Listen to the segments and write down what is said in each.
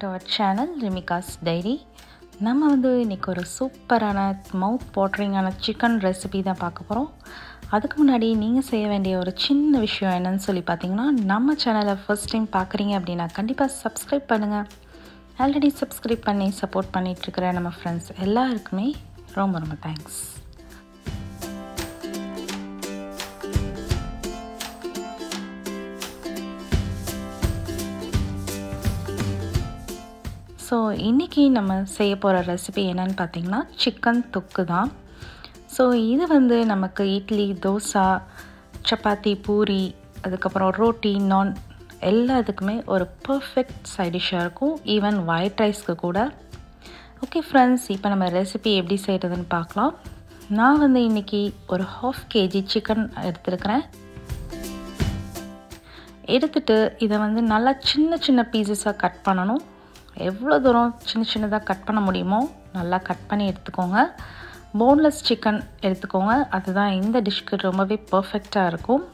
to our channel Rimika's Diary. நம்ம இன்னைக்கு ஒரு சூப்பரான மவுத் வாட்டரிங்கான சிக்கன் ரெசிபி தான் பார்க்க போகிறோம். அதுக்கு முன்னாடி நீங்கள் செய்ய வேண்டிய ஒரு சின்ன விஷயம் என்னன்னு சொல்லி பார்த்தீங்கன்னா, நம்ம சேனலை ஃபர்ஸ்ட் டைம் பார்க்குறீங்க அப்படின்னா கண்டிப்பாக சப்ஸ்கிரைப் பண்ணுங்கள். ஆல்ரெடி சப்ஸ்கிரைப் பண்ணி சப்போர்ட் பண்ணிகிட்ருக்கிற நம்ம ஃப்ரெண்ட்ஸ் எல்லாருக்குமே ரொம்ப ரொம்ப தேங்க்ஸ். ஸோ இன்றைக்கி நம்ம செய்ய போகிற ரெசிபி என்னென்னு பார்த்தீங்கன்னா சிக்கன் தொக்கு தான். ஸோ இது நமக்கு இட்லி, தோசை, சப்பாத்தி, பூரி, அதுக்கப்புறம் ரோட்டி, நான் எல்லாத்துக்குமே ஒரு பர்ஃபெக்ட் சைட் டிஷ்ஷாக இருக்கும். ஈவன் ஒயிட் ரைஸ்க்கு கூட. ஓகே ஃப்ரெண்ட்ஸ், இப்போ நம்ம ரெசிபி எப்படி செய்கிறதுன்னு பார்க்கலாம். நான் இன்றைக்கி ஒரு 1/2 kg சிக்கன் எடுத்துருக்கிறேன். எடுத்துகிட்டு இதை நல்லா சின்ன சின்ன பீசஸாக கட் பண்ணணும். எவ்வளோ தூரம் சின்ன சின்னதாக கட் பண்ண முடியுமோ நல்லா கட் பண்ணி எடுத்துக்கோங்க. போன்லெஸ் சிக்கன் எடுத்துக்கோங்க, அதுதான் இந்த டிஷ்க்கு ரொம்பவே பர்ஃபெக்டாக இருக்கும்.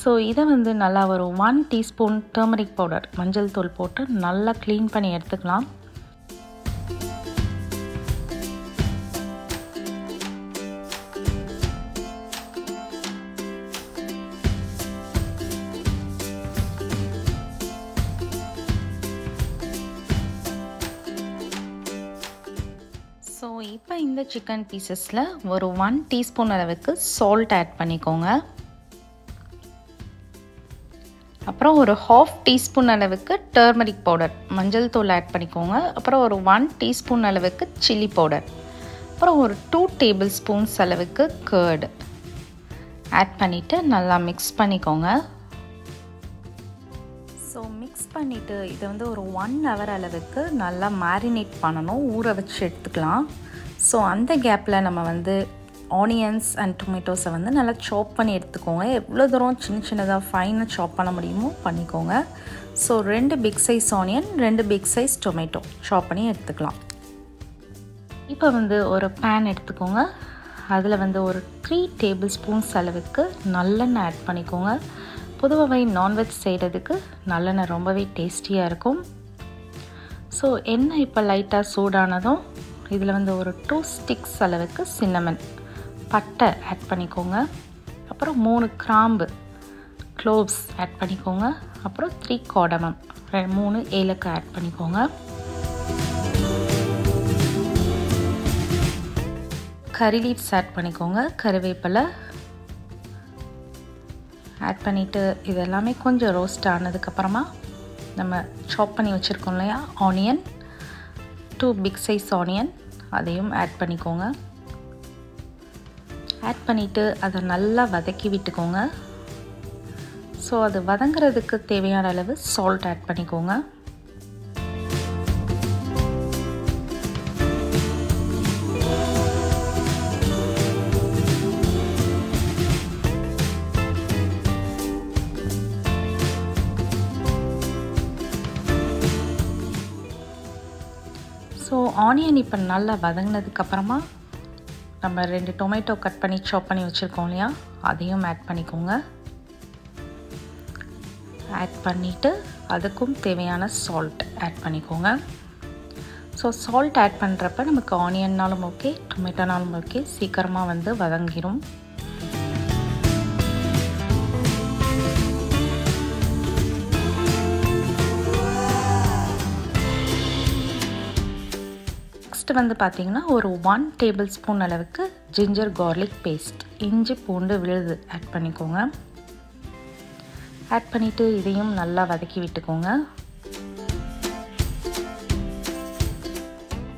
ஸோ இதை நல்லா ஒரு 1 teaspoon டர்மரிக் பவுடர், மஞ்சள் தூள் போட்டு நல்லா க்ளீன் பண்ணி எடுத்துக்கலாம். ஸோ இப்போ இந்த சிக்கன் பீசஸில் ஒரு 1 teaspoon அளவுக்கு சால்ட் ஆட் பண்ணிக்கோங்க. அப்புறம் ஒரு 1/2 teaspoon அளவுக்கு டர்மரிக் பவுடர், மஞ்சள் தூள் ஆட் பண்ணிக்கோங்க. அப்புறம் ஒரு 1 teaspoon அளவுக்கு சில்லி பவுடர், அப்புறம் ஒரு 2 tablespoons அளவுக்கு கர்டு ஆட் பண்ணிவிட்டு நல்லா மிக்ஸ் பண்ணிக்கோங்க. ஸோ மிக்ஸ் பண்ணிவிட்டு இதை ஒரு 1 hour அளவுக்கு நல்லா மேரினேட் பண்ணணும், ஊற வச்சு எடுத்துக்கலாம். ஸோ அந்த கேப்பில் நம்ம ஆனியன்ஸ் அண்ட் டொமேட்டோஸை நல்லா சாப் பண்ணி எடுத்துக்கோங்க. எவ்வளோ தூரம் சின்ன சின்னதாக ஃபைனாக சாப் பண்ண முடியுமோ பண்ணிக்கோங்க. So 2 big size onion, 2 big size tomato chop பண்ணி எடுத்துக்கலாம். இப்போ ஒரு பேன் எடுத்துக்கோங்க. அதில் ஒரு 3 tablespoons அளவுக்கு நல்லெண்ணெய் ஆட் பண்ணிக்கோங்க. பொதுவாகவே நான்வெஜ் செய்கிறதுக்கு நல்லெண்ணெய் ரொம்பவே டேஸ்டியாக இருக்கும். ஸோ எண்ணெய் இப்போ லைட்டாக சூடானதும் இதில் ஒரு 2 sticks அளவுக்கு சின்னமன், பட்டை ஆட் பண்ணிக்கோங்க. அப்புறம் 3 கிராம்பு, க்ளோவ்ஸ் ஆட் பண்ணிக்கோங்க. அப்புறம் 3 காடமம், 3 ஏலக்காய் ஆட் பண்ணிக்கோங்க. கறி லீவ்ஸ் ஆட் பண்ணிக்கோங்க, கருவேப்பிலை ஆட் பண்ணிவிட்டு இதெல்லாமே கொஞ்சம் ரோஸ்ட் ஆனதுக்கப்புறமா நம்ம சாப் பண்ணி வச்சுருக்கோம் இல்லையா ஆனியன், 2 பிக் சைஸ் ஆனியன், அதையும் ஆட் பண்ணிக்கோங்க. ஆட் பண்ணிவிட்டு அதை நல்லா வதக்கி விட்டுக்கோங்க. ஸோ அது வதங்கிறதுக்கு தேவையான அளவு சால்ட் ஆட் பண்ணிக்கோங்க. ஸோ ஆனியன் இப்போ நல்லா வதங்கினதுக்கப்புறமா நம்ம 2 டொமேட்டோ கட் பண்ணி சாப் பண்ணி வச்சுருக்கோம் இல்லையா, அதையும் ஆட் பண்ணிக்கோங்க. ஆட் பண்ணிவிட்டு அதுக்கும் தேவையான சால்ட் ஆட் பண்ணிக்கோங்க. ஸோ சால்ட் ஆட் பண்ணுறப்ப நமக்கு ஆனியன்னாலும் ஓகே, டொமேட்டோனாலும் ஓகே, சீக்கிரமாக வதங்கிடும். பார்த்தீங்கன்னா ஒரு 1 tablespoon அளவுக்கு ஜிஞ்சர் கார்லிக் பேஸ்ட், இஞ்சி பூண்டு விழுது ஆட் பண்ணிக்கோங்க. ஆட் பண்ணிவிட்டு இதையும் நல்லா வதக்கி விட்டுக்கோங்க.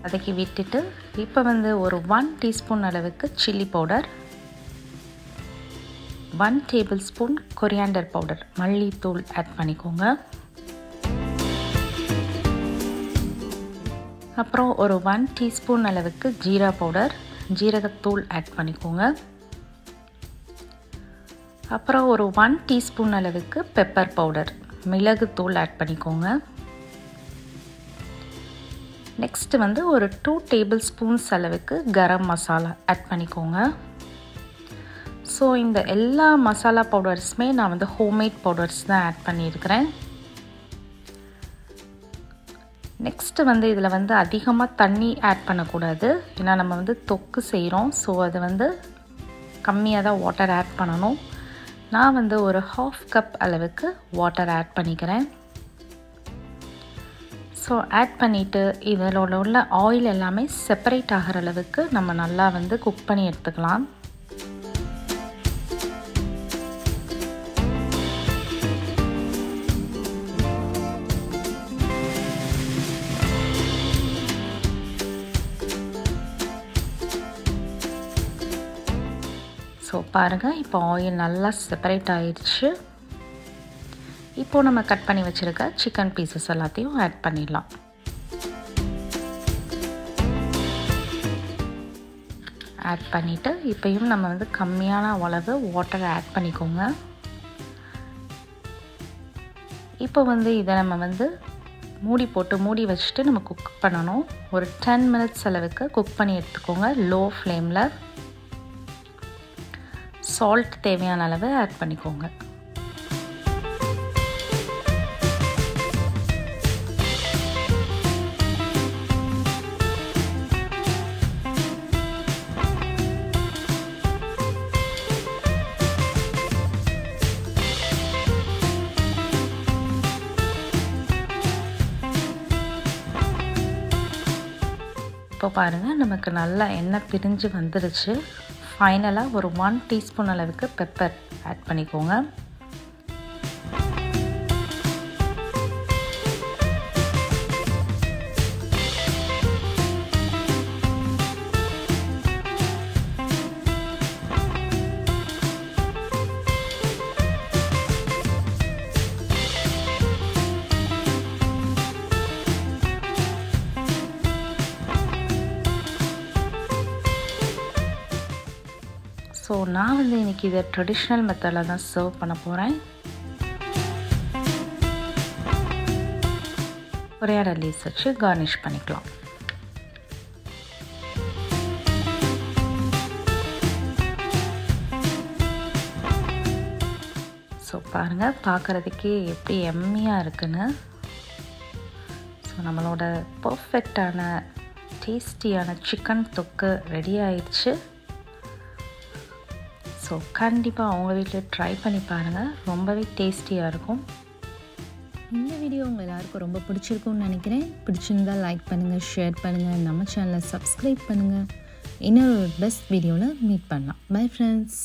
வதக்கி விட்டுட்டு இப்போ ஒரு 1 teaspoon அளவுக்கு chilli powder, 1 tablespoon coriander powder, மல்லித்தூள் ஆட் பண்ணிக்கோங்க. அப்புறம் ஒரு 1 teaspoon அளவுக்கு ஜீரா பவுடர், ஜீரகத்தூள் ஆட் பண்ணிக்கோங்க. அப்புறம் ஒரு 1 டீஸ்பூன் அளவுக்கு பெப்பர் பவுடர், மிளகுத்தூள் ஆட் பண்ணிக்கோங்க. நெக்ஸ்ட் வந்து ஒரு 2 டேபிள் ஸ்பூன்ஸ் அளவுக்கு கரம் மசாலா ஆட் பண்ணிக்கோங்க. ஸோ இந்த எல்லா மசாலா பவுடர்ஸுமே நான் வந்து ஹோம்மேட் பவுடர்ஸ் தான் ஆட் பண்ணியிருக்கிறேன். நெக்ஸ்ட்டு வந்து இதில் வந்து அதிகமாக தண்ணி ஆட் பண்ணக்கூடாது. ஏன்னா நம்ம வந்து தொக்கு செய்கிறோம். ஸோ அது வந்து கம்மியாக தான் வாட்டர் ஆட் பண்ணணும். நான் வந்து ஒரு 1/2 கப் அளவுக்கு வாட்டர் ஆட் பண்ணிக்கிறேன். ஸோ ஆட் பண்ணிவிட்டு இதில் உள்ள ஆயில் எல்லாமே செப்பரேட் ஆகிற அளவுக்கு நம்ம நல்லா வந்து குக் பண்ணி எடுத்துக்கலாம். ஸோ பாருங்கள், இப்போ ஆயில் நல்லா செப்பரேட் ஆயிடுச்சு. இப்போது நம்ம கட் பண்ணி வச்சுருக்க சிக்கன் பீசஸ் எல்லாத்தையும் ஆட் பண்ணிடலாம். ஆட் பண்ணிவிட்டு இப்போயும் நம்ம வந்து கம்மியான அளவு வாட்டர் ஆட் பண்ணிக்கோங்க. இப்போ வந்து இதை நம்ம வந்து மூடி வச்சுட்டு நம்ம குக் பண்ணணும். ஒரு 10 மினிட்ஸ் அளவுக்கு குக் பண்ணி எடுத்துக்கோங்க லோ ஃப்ளேமில். சால்ட் தேவையான அளவு ஆட் பண்ணிக்கோங்க. இப்போ பாருங்கள், நமக்கு நல்லா எண்ணெய் பிரிஞ்சு வந்துருச்சு. ஃபைனலாக ஒரு 1 டீஸ்பூன் அளவுக்கு பெப்பர் ஆட் பண்ணிக்கோங்க. ஸோ நான் வந்து இன்றைக்கி இதை ட்ரெடிஷ்னல் மெத்தடில் தான் சர்வ் பண்ண போகிறேன். கொரியாண்டர் லீவ்ஸ் வச்சு கார்னிஷ் பண்ணிக்கலாம். ஸோ பாருங்கள், பார்க்குறதுக்கே எப்படி எம்மியாக இருக்குன்னு. ஸோ நம்மளோட பர்ஃபெக்டான டேஸ்டியான சிக்கன் தொக்கு ரெடி ஆயிடுச்சு. ஸோ கண்டிப்பாக அவங்க வீட்டில் ட்ரை பண்ணி பாருங்கள், ரொம்பவே டேஸ்டியாக இருக்கும். இந்த வீடியோ உங்கள் எல்லாருக்கும் ரொம்ப பிடிச்சிருக்கும்னு நினைக்கிறேன். பிடிச்சிருந்தால் லைக் பண்ணுங்கள், ஷேர் பண்ணுங்கள், நம்ம சேனலை சப்ஸ்கிரைப் பண்ணுங்கள். இன்னொரு பெஸ்ட் வீடியோவில் மீட் பண்ணலாம். Bye friends.